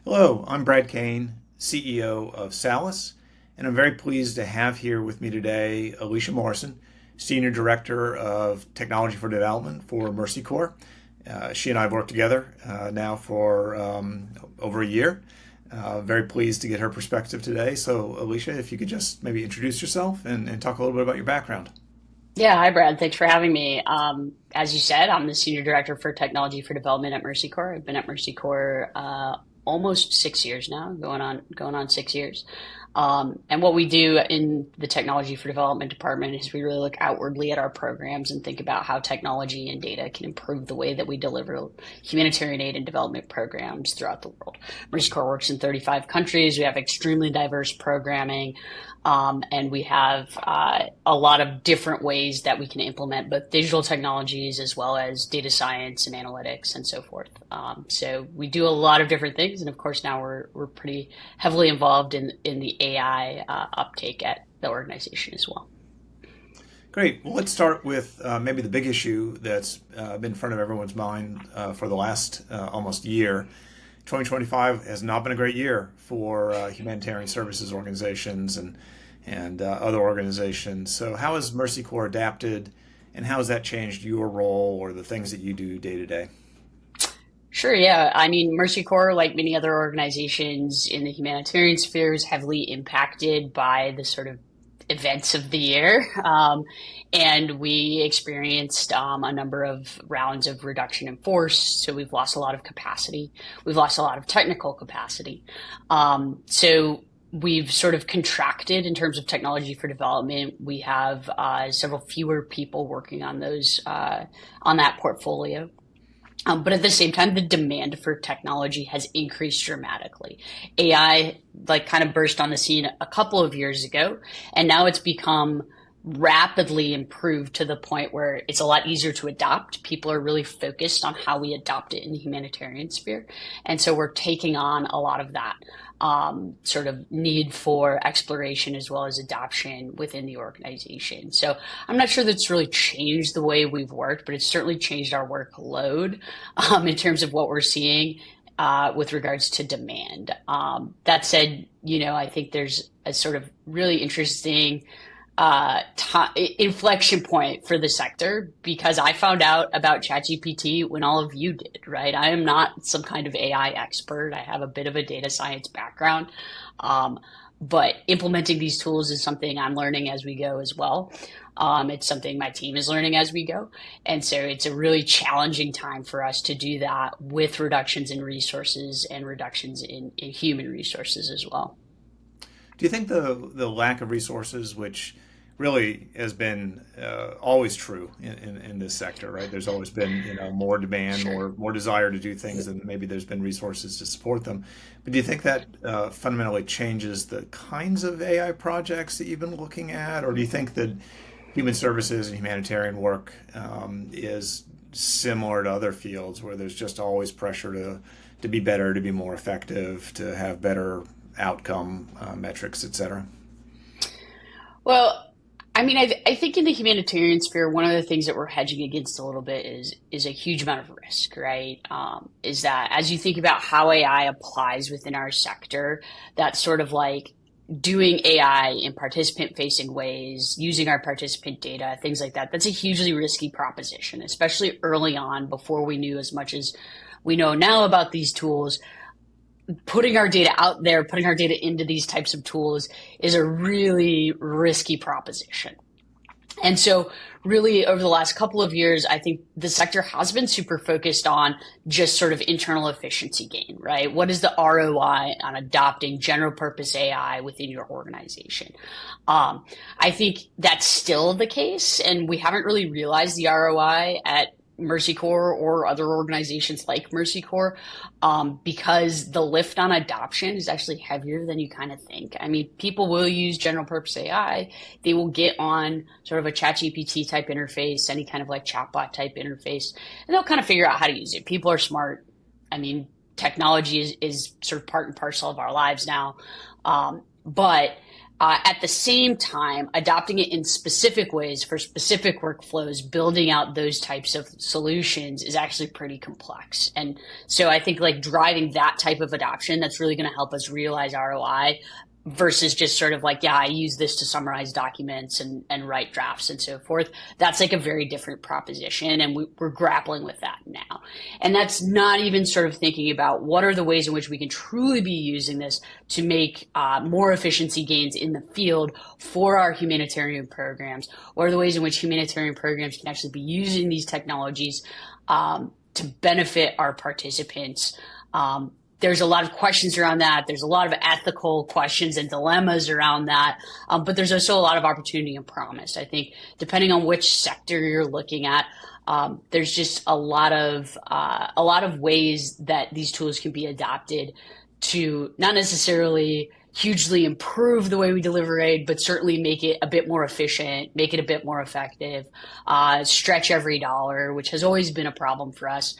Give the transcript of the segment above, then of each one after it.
Hello, I'm Brad Kain, CEO of Salus, and I'm very pleased to have here with me today Alicia Morrison, Senior Director of Technology for Development for Mercy Corps. She and I have worked together now for over a year. Very pleased to get her perspective today. So, Alicia, if you could just maybe introduce yourself and talk a little bit about your background. Yeah, hi Brad. Thanks for having me. As you said, I'm the Senior Director for Technology for Development at Mercy Corps. I've been at Mercy Corps almost 6 years now, going on 6 years. And what we do in the Technology for Development department is we really look outwardly at our programs and think about how technology and data can improve the way that we deliver humanitarian aid and development programs throughout the world. Mercy Corps works in 35 countries. We have extremely diverse programming. And we have a lot of different ways that we can implement both digital technologies as well as data science and analytics and so forth. So we do a lot of different things, and of course now we're pretty heavily involved in the AI uptake at the organization as well. Great. Well, let's start with maybe the big issue that's been in front of everyone's mind for the last almost year. 2025 has not been a great year for humanitarian services organizations and other organizations. So, how has Mercy Corps adapted, and how has that changed your role or the things that you do day to day? Sure, yeah. I mean, Mercy Corps, like many other organizations in the humanitarian sphere, is heavily impacted by the sort of events of the year. And we experienced a number of rounds of reduction in force. So we've lost a lot of capacity. We've lost a lot of technical capacity. So we've sort of contracted in terms of technology for development. We have several fewer people working on those on that portfolio. But at the same time, the demand for technology has increased dramatically. AI like kind of burst on the scene a couple of years ago, and now it's become rapidly improved to the point where it's a lot easier to adopt. People are really focused on how we adopt it in the humanitarian sphere. And so we're taking on a lot of that sort of need for exploration as well as adoption within the organization. So I'm not sure that's really changed the way we've worked, but it's certainly changed our workload in terms of what we're seeing with regards to demand. That said, I think there's a sort of really interesting inflection point for the sector because I found out about ChatGPT when all of you did, right? I am not some kind of AI expert. I have a bit of a data science background. But implementing these tools is something I'm learning as we go as well. It's something my team is learning as we go. And so it's a really challenging time for us to do that with reductions in resources and reductions in human resources as well. Do you think the lack of resources, which really has been always true in this sector, right? There's always been more demand, Sure. more desire to do things, and maybe there's been resources to support them. But do you think that fundamentally changes the kinds of AI projects that you've been looking at, or do you think that human services and humanitarian work is similar to other fields where there's just always pressure to be better, to be more effective, to have better outcome metrics, et cetera? Well, I mean, I think in the humanitarian sphere, one of the things that we're hedging against a little bit is a huge amount of risk, right? Is that as you think about how AI applies within our sector, that's sort of like doing AI in participant facing ways, using our participant data, things like that. That's a hugely risky proposition, especially early on before we knew as much as we know now about these tools. Putting our data out there, putting our data into these types of tools is a really risky proposition. And so really over the last couple of years, I think the sector has been super focused on just sort of internal efficiency gain, right? What is the ROI on adopting general purpose AI within your organization? I think that's still the case, and we haven't really realized the ROI at Mercy Corps or other organizations like Mercy Corps, because the lift on adoption is actually heavier than you kind of think. I mean, people will use general purpose AI. They will get on sort of a ChatGPT type interface, any kind of like chatbot type interface, and they'll kind of figure out how to use it. People are smart. I mean, technology is sort of part and parcel of our lives now. But At the same time, adopting it in specific ways for specific workflows, building out those types of solutions is actually pretty complex. And so I think like driving that type of adoption, that's really going to help us realize ROI versus just sort of like, yeah, I use this to summarize documents and write drafts and so forth. That's like a very different proposition. And we're grappling with that now. And that's not even sort of thinking about what are the ways in which we can truly be using this to make more efficiency gains in the field for our humanitarian programs. What are the ways in which humanitarian programs can actually be using these technologies to benefit our participants? There's a lot of questions around that. There's a lot of ethical questions and dilemmas around that. But there's also a lot of opportunity and promise. I think depending on which sector you're looking at, there's just a lot of ways that these tools can be adopted to not necessarily hugely improve the way we deliver aid, but certainly make it a bit more efficient, make it a bit more effective, stretch every dollar, which has always been a problem for us,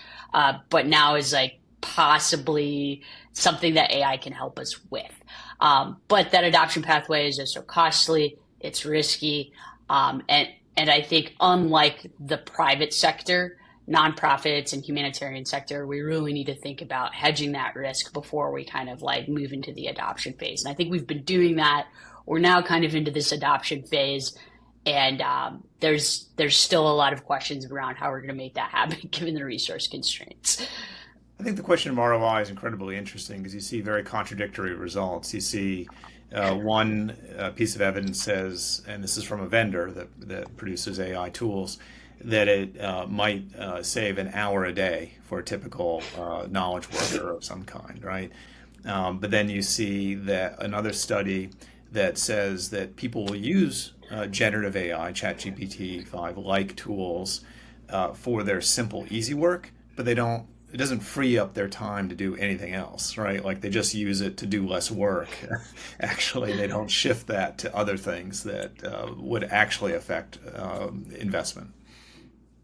but now is like possibly something that AI can help us with. But that adoption pathway is just so costly, it's risky, and I think unlike the private sector, nonprofits and humanitarian sector, we really need to think about hedging that risk before we kind of like move into the adoption phase. And I think we've been doing that. We're now kind of into this adoption phase, and there's still a lot of questions around how we're going to make that happen given the resource constraints. I think the question of ROI is incredibly interesting because you see very contradictory results. You see one piece of evidence says, and this is from a vendor that produces AI tools, that it might save an hour a day for a typical knowledge worker of some kind, right? But then you see that another study that says that people will use generative AI, ChatGPT-5 like tools for their simple, easy work, but it doesn't free up their time to do anything else, right? Like they just use it to do less work. Actually, they don't shift that to other things that would actually affect investment.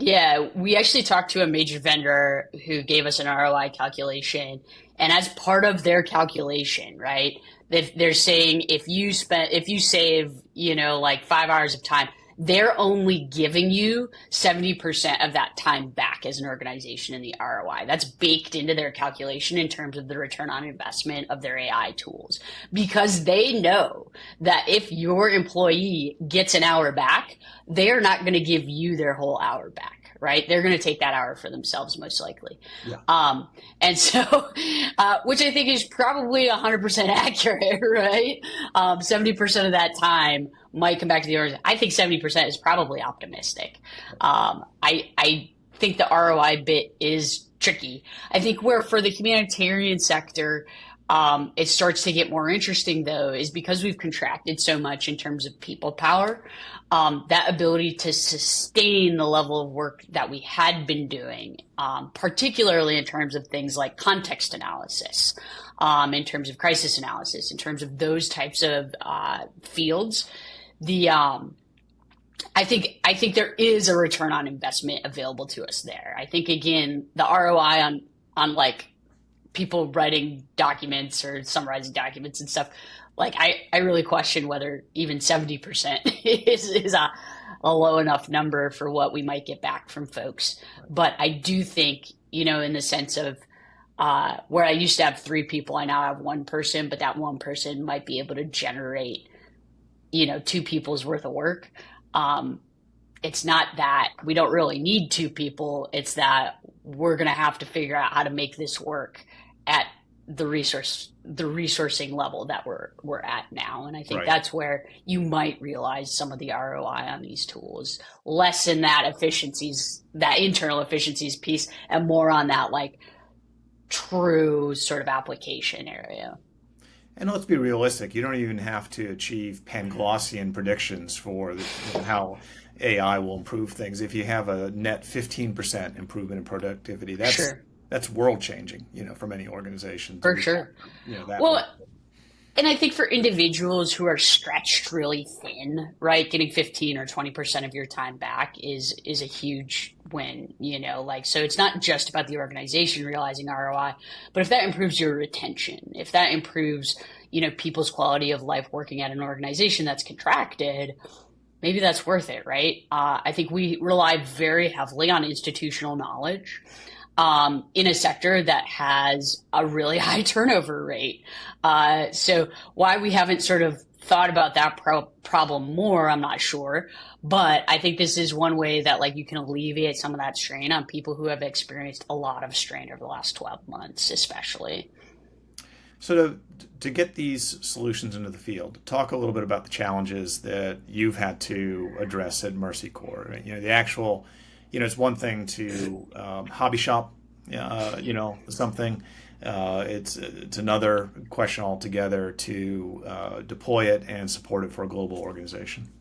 Yeah, we actually talked to a major vendor who gave us an ROI calculation. And as part of their calculation, right, they're saying if you save, like 5 hours of time, they're only giving you 70% of that time back as an organization in the ROI. That's baked into their calculation in terms of the return on investment of their AI tools, because they know that if your employee gets an hour back, they are not going to give you their whole hour back. Right? They're going to take that hour for themselves, most likely. Yeah. And so, which I think is probably 100% accurate, right? 70% of that time might come back to the organization. I think 70% is probably optimistic. I think the ROI bit is tricky. I think where for the humanitarian sector, it starts to get more interesting, though, is because we've contracted so much in terms of people power, that ability to sustain the level of work that we had been doing, particularly in terms of things like context analysis, in terms of crisis analysis, in terms of those types of fields. I think there is a return on investment available to us there. I think, again, the ROI on like people writing documents or summarizing documents and stuff, like I really question whether even 70% is a low enough number for what we might get back from folks. But I do think, in the sense of where I used to have 3 people, I now have 1 person, but that 1 person might be able to generate, 2 people's worth of work. It's not that we don't really need 2 people. It's that we're going to have to figure out how to make this work at the resourcing level that we're at now. And I think that's where you might realize some of the ROI on these tools, less in that internal efficiencies piece, and more on that like true sort of application area. And let's be realistic. You don't even have to achieve Panglossian predictions for how AI will improve things. If you have a net 15% improvement in productivity, that's world changing, for many organizations. For sure. That Well, And I think for individuals who are stretched really thin, right, getting 15 or 20% of your time back is a huge win, like so it's not just about the organization realizing ROI, but if that improves your retention, if that improves, people's quality of life working at an organization that's contracted, maybe that's worth it, right? I think we rely very heavily on institutional knowledge in a sector that has a really high turnover rate. So why we haven't sort of thought about that problem more, I'm not sure. But I think this is one way that like you can alleviate some of that strain on people who have experienced a lot of strain over the last 12 months, especially. So to get these solutions into the field, talk a little bit about the challenges that you've had to address at Mercy Corps. The actual, it's one thing to hobby shop, something. It's another question altogether to deploy it and support it for a global organization.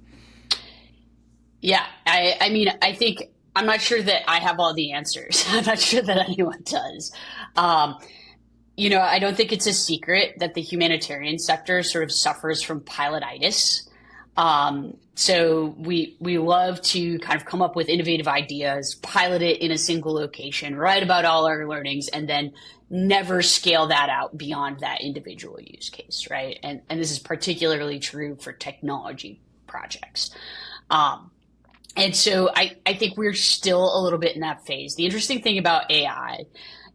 Yeah, I mean, I think I'm not sure that I have all the answers. I'm not sure that anyone does. I don't think it's a secret that the humanitarian sector sort of suffers from pilotitis. So we love to kind of come up with innovative ideas, pilot it in a single location, write about all our learnings, and then never scale that out beyond that individual use case, right? And this is particularly true for technology projects. And so I think we're still a little bit in that phase. The interesting thing about AI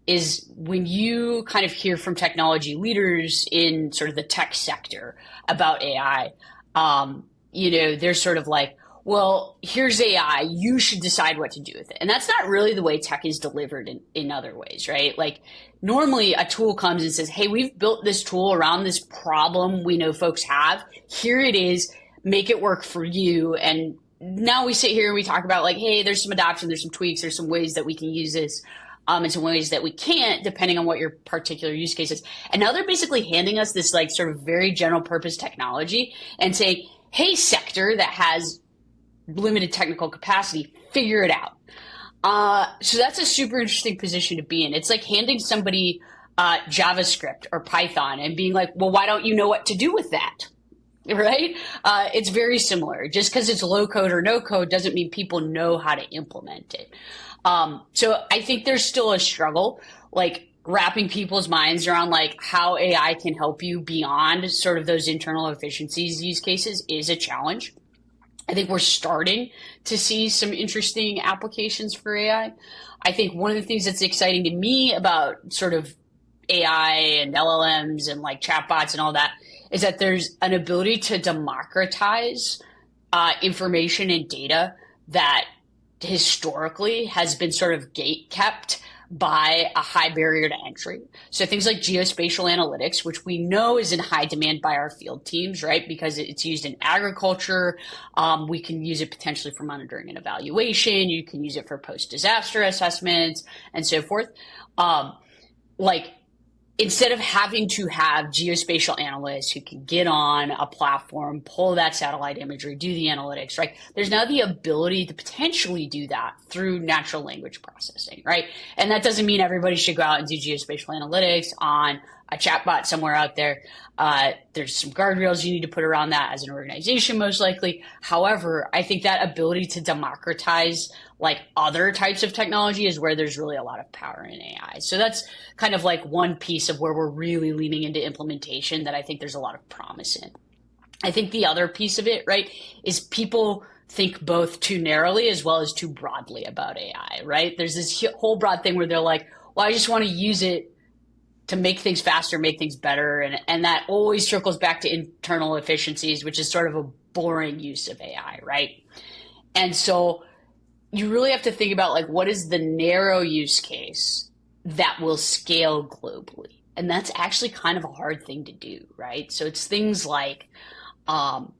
is when you kind of hear from technology leaders in sort of the tech sector about AI, they're sort of like, well, here's AI, you should decide what to do with it. And that's not really the way tech is delivered in other ways, right? Like normally a tool comes and says, hey, we've built this tool around this problem we know folks have. Here it is, make it work for you. And now we sit here and we talk about like, hey, there's some adoption, there's some tweaks, there's some ways that we can use this. In some ways that we can't, depending on what your particular use case is. And now they're basically handing us this like sort of very general purpose technology and saying, hey, sector that has limited technical capacity, figure it out. So that's a super interesting position to be in. It's like handing somebody JavaScript or Python and being like, well, why don't you know what to do with that? Right? It's very similar. Just because it's low code or no code doesn't mean people know how to implement it. So I think there's still a struggle, like wrapping people's minds around like how AI can help you beyond sort of those internal efficiencies use cases is a challenge. I think we're starting to see some interesting applications for AI. I think one of the things that's exciting to me about sort of AI and LLMs and like chatbots and all that is that there's an ability to democratize information and data that historically has been sort of gate kept by a high barrier to entry. So things like geospatial analytics, which we know is in high demand by our field teams, right? Because it's used in agriculture. We can use it potentially for monitoring and evaluation. You can use it for post-disaster assessments and so forth. Instead of having to have geospatial analysts who can get on a platform, pull that satellite imagery, do the analytics, right? There's now the ability to potentially do that through natural language processing, right? And that doesn't mean everybody should go out and do geospatial analytics on a chatbot somewhere out there. There's some guardrails you need to put around that as an organization, most likely. However, I think that ability to democratize like other types of technology is where there's really a lot of power in AI. So that's kind of like one piece of where we're really leaning into implementation that I think there's a lot of promise in. I think the other piece of it, right, is people think both too narrowly as well as too broadly about AI, right? There's this whole broad thing where they're like, well, I just want to use it to make things faster, make things better. And that always circles back to internal efficiencies, which is sort of a boring use of AI, right? And so you really have to think about like, what is the narrow use case that will scale globally? And that's actually kind of a hard thing to do, right? So it's things like, how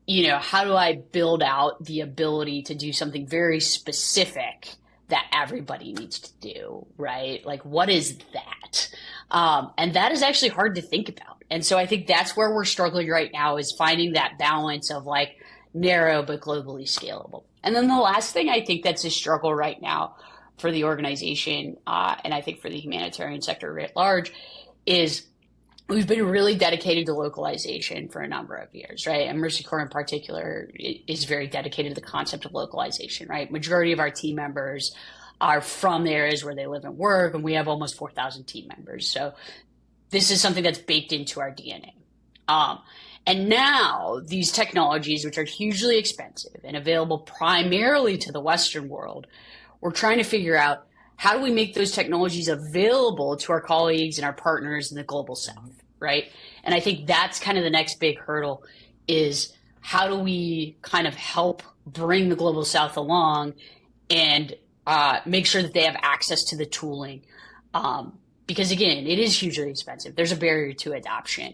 do I build out the ability to do something very specific that everybody needs to do, right? Like, what is that? And that is actually hard to think about. And so I think that's where we're struggling right now, is finding that balance of like narrow but globally scalable. And then the last thing I think that's a struggle right now for the organization, and I think for the humanitarian sector writ large, is we've been really dedicated to localization for a number of years, right? And Mercy Corps in particular is very dedicated to the concept of localization, right? Majority of our team members are from the areas where they live and work, and we have almost 4,000 team members. So this is something that's baked into our DNA. And now these technologies, which are hugely expensive and available primarily to the Western world, we're trying to figure out how do we make those technologies available to our colleagues and our partners in the global South, right? And I think that's kind of the next big hurdle is how do we kind of help bring the global South along and make sure that they have access to the tooling. Because again, it is hugely expensive. There's a barrier to adoption.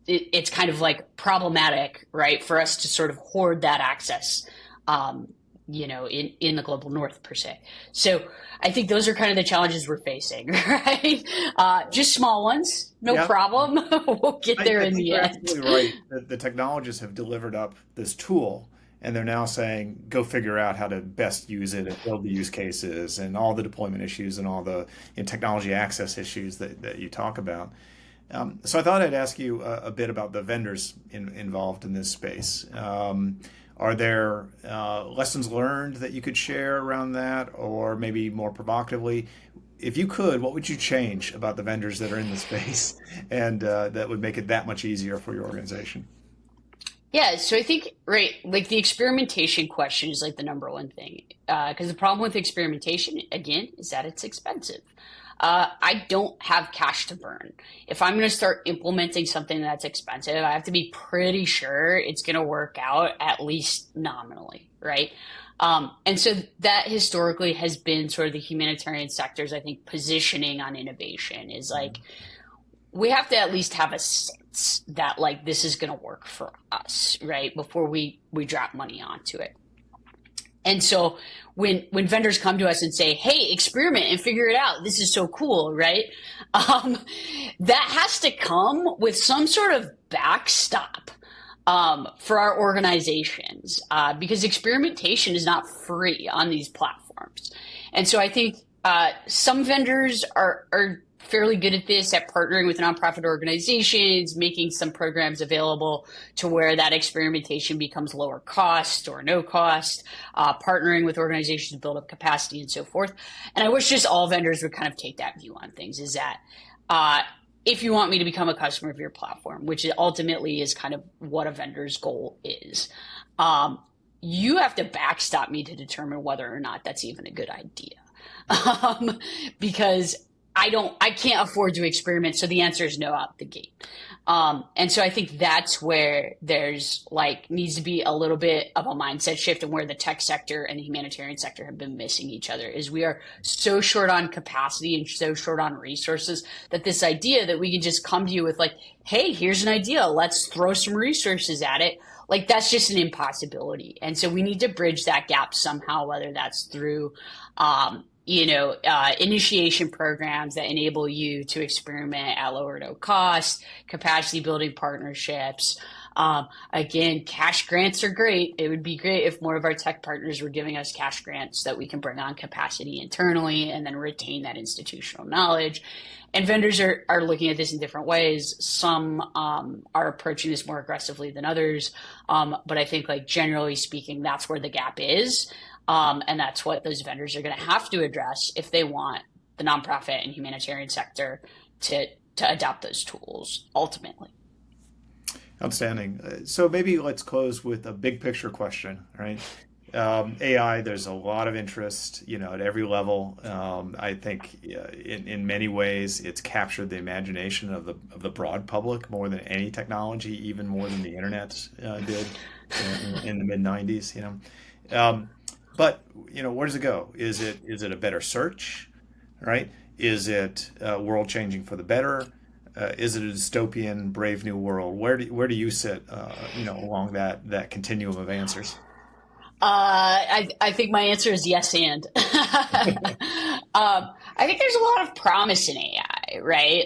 It's kind of like problematic, right, for us to sort of hoard that access, in the global North per se. So I think those are kind of the challenges we're facing, right? Just small ones, no problem. We'll get there in the end. Absolutely right. The technologists have delivered up this tool, and they're now saying, go figure out how to best use it and build the use cases and all the deployment issues and all the technology access issues that you talk about. So I thought I'd ask you a bit about the vendors involved in this space. Are there lessons learned that you could share around that, or maybe more provocatively, if you could, what would you change about the vendors that are in the space and that would make it that much easier for your organization? Yeah, so I think, right, like the experimentation question is like the number one thing. Because the problem with experimentation, again, is that it's expensive. I don't have cash to burn. If I'm going to start implementing something that's expensive, I have to be pretty sure it's going to work out at least nominally, right? And so that historically has been sort of the humanitarian sector's, I think, positioning on innovation is like, we have to at least have a sense that like this is going to work for us, right? Before we drop money onto it. And so when vendors come to us and say, hey, experiment and figure it out, this is so cool, right? That has to come with some sort of backstop for our organizations because experimentation is not free on these platforms. And so I think some vendors are fairly good at this, at partnering with nonprofit organizations, making some programs available to where that experimentation becomes lower cost or no cost, partnering with organizations to build up capacity and so forth. And I wish just all vendors would kind of take that view on things, is that if you want me to become a customer of your platform, which ultimately is kind of what a vendor's goal is, you have to backstop me to determine whether or not that's even a good idea. Because I can't afford to experiment. So the answer is no out the gate. And so I think that's where there's needs to be a little bit of a mindset shift, and where the tech sector and the humanitarian sector have been missing each other is we are so short on capacity and so short on resources that this idea that we can just come to you with hey, here's an idea, let's throw some resources at it. That's just an impossibility. And so we need to bridge that gap somehow, whether that's through, initiation programs that enable you to experiment at low or no cost, capacity building partnerships. Again, cash grants are great. It would be great if more of our tech partners were giving us cash grants that we can bring on capacity internally and then retain that institutional knowledge. And vendors are looking at this in different ways. Some are approaching this more aggressively than others. But I think generally speaking, that's where the gap is. And that's what those vendors are going to have to address if they want the nonprofit and humanitarian sector to adopt those tools ultimately. Outstanding. So maybe let's close with a big picture question, right? AI, there's a lot of interest, at every level. I think in many ways it's captured the imagination of the broad public more than any technology, even more than the internet did in the mid 90s. But where does it go? Is it a better search, right? Is it world changing for the better? Is it a dystopian, brave new world? Where do you sit, along that continuum of answers? I think my answer is yes and. I think there's a lot of promise in AI, right?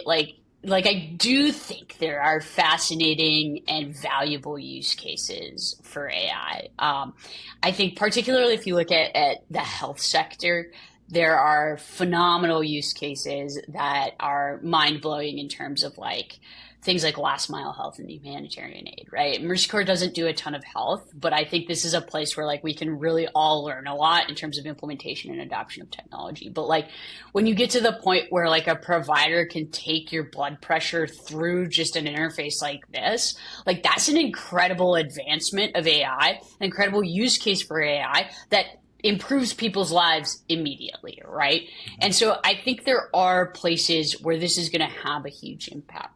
I do think there are fascinating and valuable use cases for AI. I think particularly if you look at the health sector, there are phenomenal use cases that are mind blowing in terms of like things like last mile health and humanitarian aid, right? Mercy Corps doesn't do a ton of health, but I think this is a place where like we can really all learn a lot in terms of implementation and adoption of technology. But like when you get to the point where like a provider can take your blood pressure through just an interface like this, like that's an incredible advancement of AI, an incredible use case for AI that improves people's lives immediately, right? And so I think there are places where this is going to have a huge impact.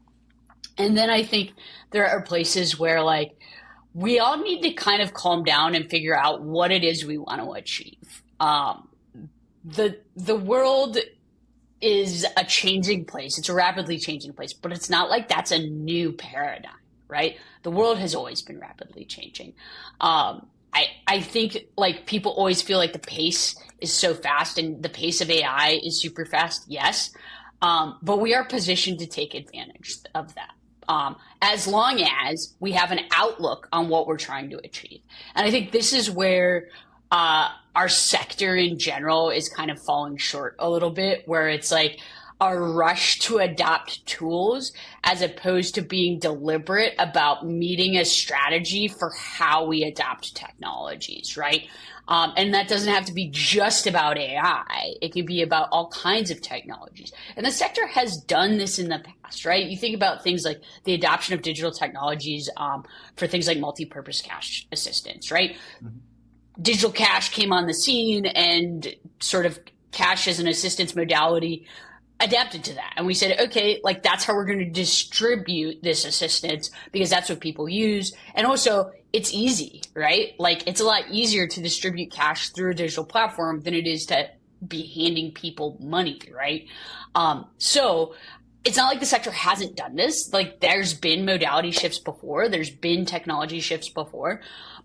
And then I think there are places where like we all need to kind of calm down and figure out what it is we want to achieve. The world is a changing place. It's a rapidly changing place, but it's not like that's a new paradigm, right? The world has always been rapidly changing. I think like people always feel like the pace is so fast and the pace of AI is super fast. Yes. But we are positioned to take advantage of that. As long as we have an outlook on what we're trying to achieve. And I think this is where our sector in general is kind of falling short a little bit, where it's like a rush to adopt tools as opposed to being deliberate about meeting a strategy for how we adopt technologies, right? And that doesn't have to be just about AI. It can be about all kinds of technologies. And the sector has done this in the past, right? You think about things like the adoption of digital technologies for things like multi-purpose cash assistance, right? Mm-hmm. Digital cash came on the scene and sort of cash as an assistance modality adapted to that. And we said, okay, like that's how we're going to distribute this assistance because that's what people use. And also it's easy, right? Like it's a lot easier to distribute cash through a digital platform than it is to be handing people money, right? So it's not like the sector hasn't done this. Like there's been modality shifts before, there's been technology shifts before,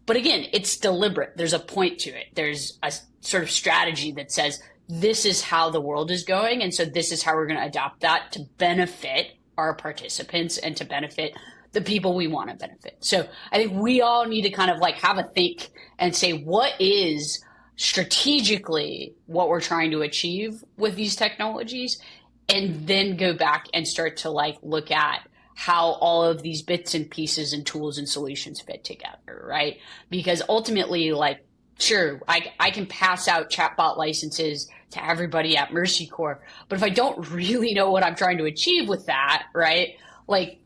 but again, it's deliberate. There's a point to it. There's a sort of strategy that says, this is how the world is going. And so this is how we're going to adopt that to benefit our participants and to benefit the people we want to benefit. So I think we all need to kind of like have a think and say, what is strategically what we're trying to achieve with these technologies? And then go back and start to like look at how all of these bits and pieces and tools and solutions fit together, right? Because ultimately, like, sure, I can pass out chatbot licenses to everybody at Mercy Corps, but if I don't really know what I'm trying to achieve with that, right, like,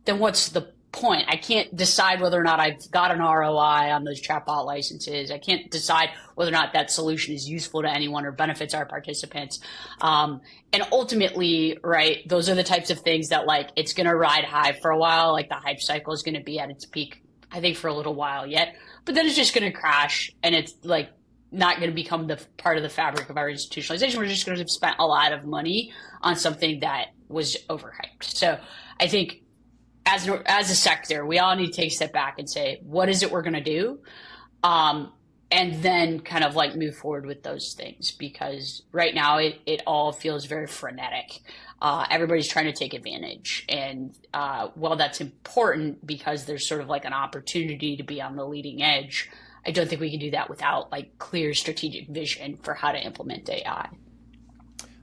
then what's the point? I can't decide whether or not I've got an ROI on those chatbot licenses. I can't decide whether or not that solution is useful to anyone or benefits our participants. And ultimately, right, those are the types of things that like it's going to ride high for a while. Like the hype cycle is going to be at its peak, I think, for a little while yet. But then it's just going to crash, and it's like not going to become the part of the fabric of our institutionalization. We're just going to have spent a lot of money on something that was overhyped. So I think as a sector, we all need to take a step back and say, what is it we're going to do? And then kind of like move forward with those things, because right now it all feels very frenetic. Everybody's trying to take advantage. And while that's important because there's sort of like an opportunity to be on the leading edge, I don't think we can do that without like clear strategic vision for how to implement AI.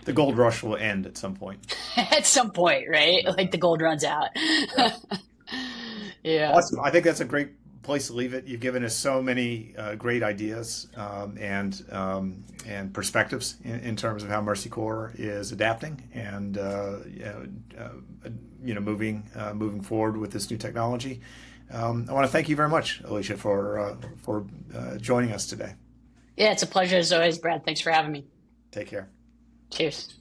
The gold rush will end at some point. At some point, right? Like the gold runs out. Yeah. Yeah. Awesome. I think that's a great place to leave it. You've given us so many great ideas and perspectives in terms of how Mercy Corps is adapting and moving forward with this new technology. I want to thank you very much, Alicia, for joining us today. Yeah, it's a pleasure as always, Brad. Thanks for having me. Take care. Cheers.